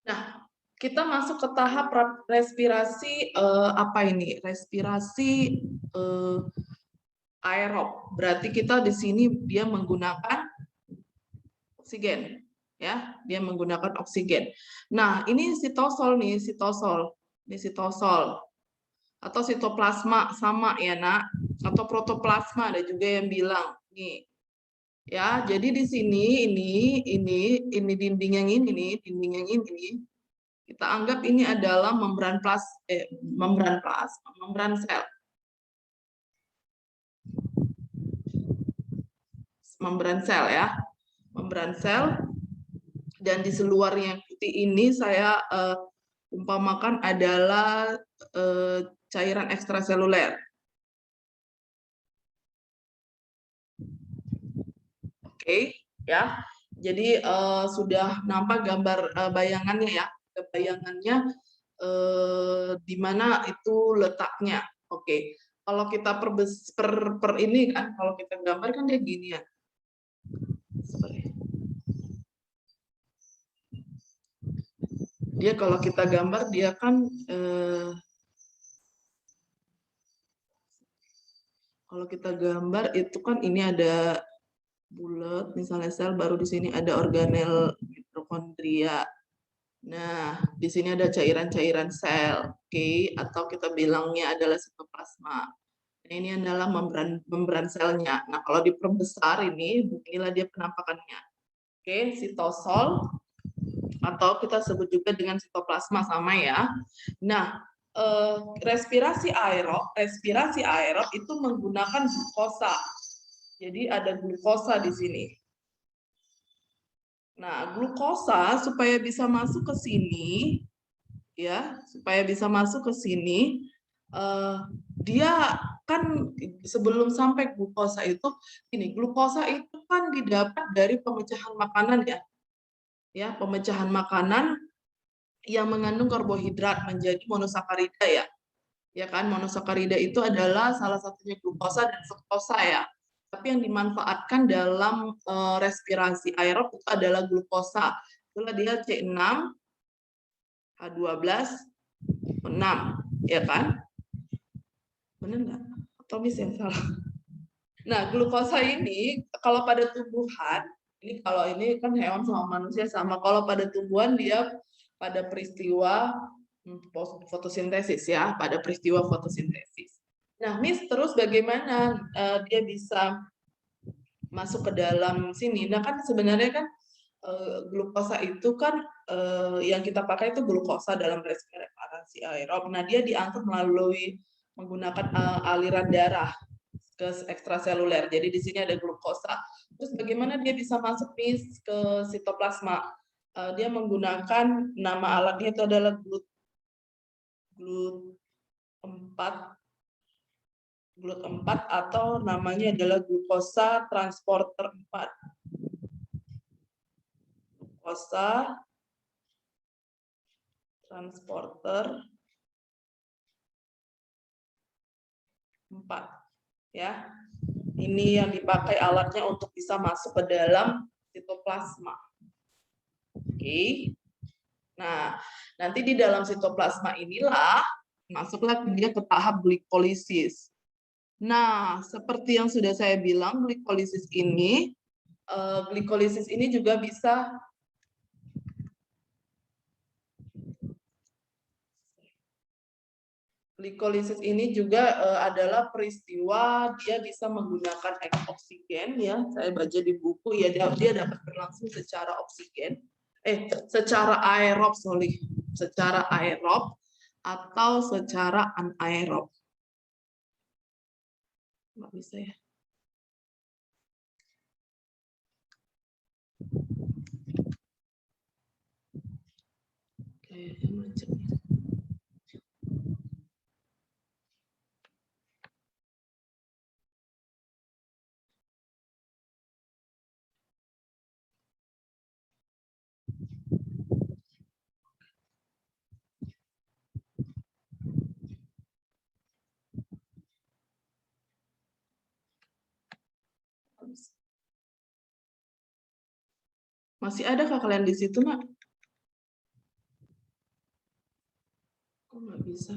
Nah, kita masuk ke tahap respirasi apa ini? Respirasi aerob. Berarti kita di sini dia menggunakan oksigen, ya. Dia menggunakan oksigen. Nah, ini sitosol nih, sitosol. Ini sitosol atau sitoplasma sama ya, Nak. Atau protoplasma ada juga yang bilang. Nih. Ya, jadi di sini ini dinding yang ini nih, dinding yang ini kita anggap ini adalah membran membran sel. Membran sel ya. Membran sel, dan di seluarnya yang putih ini saya umpamakan adalah cairan ekstraseluler. Oke, ya. Jadi sudah nampak gambar bayangannya ya. Bayangannya di mana itu letaknya. Oke. Kalau kita per ini kan, kalau kita gambar kan dia gini ya. Dia kalau kita gambar dia kan kalau kita gambar itu kan ini ada bulat misalnya sel, baru di sini ada organel mitokondria. Nah, di sini ada cairan-cairan sel, oke, atau kita bilangnya adalah sitoplasma. Nah, ini adalah membran selnya. Nah, kalau diperbesar ini, inilah dia penampakannya. Oke, sitosol atau kita sebut juga dengan sitoplasma sama ya. Nah, respirasi aerob itu menggunakan glukosa. Jadi ada glukosa di sini. Nah, glukosa supaya bisa masuk ke sini, ya, supaya bisa masuk ke sini, dia kan sebelum sampai glukosa itu, ini glukosa itu kan didapat dari pemecahan makanan ya, pemecahan makanan yang mengandung karbohidrat menjadi monosakarida ya kan, monosakarida itu adalah salah satunya glukosa dan fruktosa ya. Tapi yang dimanfaatkan dalam respirasi aerob itu adalah glukosa. Itulah dia C6, H12, 6, ya kan? Benar nggak? Atau mis yang salah? Nah, glukosa ini kalau pada tumbuhan, ini kalau ini kan hewan sama manusia sama. Kalau pada tumbuhan dia pada peristiwa fotosintesis ya, pada peristiwa fotosintesis. Nah, Miss, terus bagaimana dia bisa masuk ke dalam sini? Nah, kan sebenarnya kan glukosa itu kan yang kita pakai itu glukosa dalam respirasi aerob. Nah, dia diangkut melalui menggunakan aliran darah ke ekstraseluler. Jadi di sini ada glukosa. Terus bagaimana dia bisa masuk Miss ke sitoplasma? Dia menggunakan nama alatnya itu adalah GLUT4 atau namanya adalah glukosa transporter 4. Glukosa transporter 4 ya. Ini yang dipakai alatnya untuk bisa masuk ke dalam sitoplasma. Oke. Nah, nanti di dalam sitoplasma inilah masuklah dia ke tahap glikolisis. Nah, seperti yang sudah saya bilang, glikolisis ini juga bisa glikolisis ini juga adalah peristiwa dia bisa menggunakan oksigen ya. Saya baca di buku ya, dia dapat berlangsung secara oksigen. Secara aerob, secara aerob atau secara anaerob. Nggak bisa ya. Kayaknya macam ini. Masih adakah kalian di situ, Nak? Kok nggak bisa?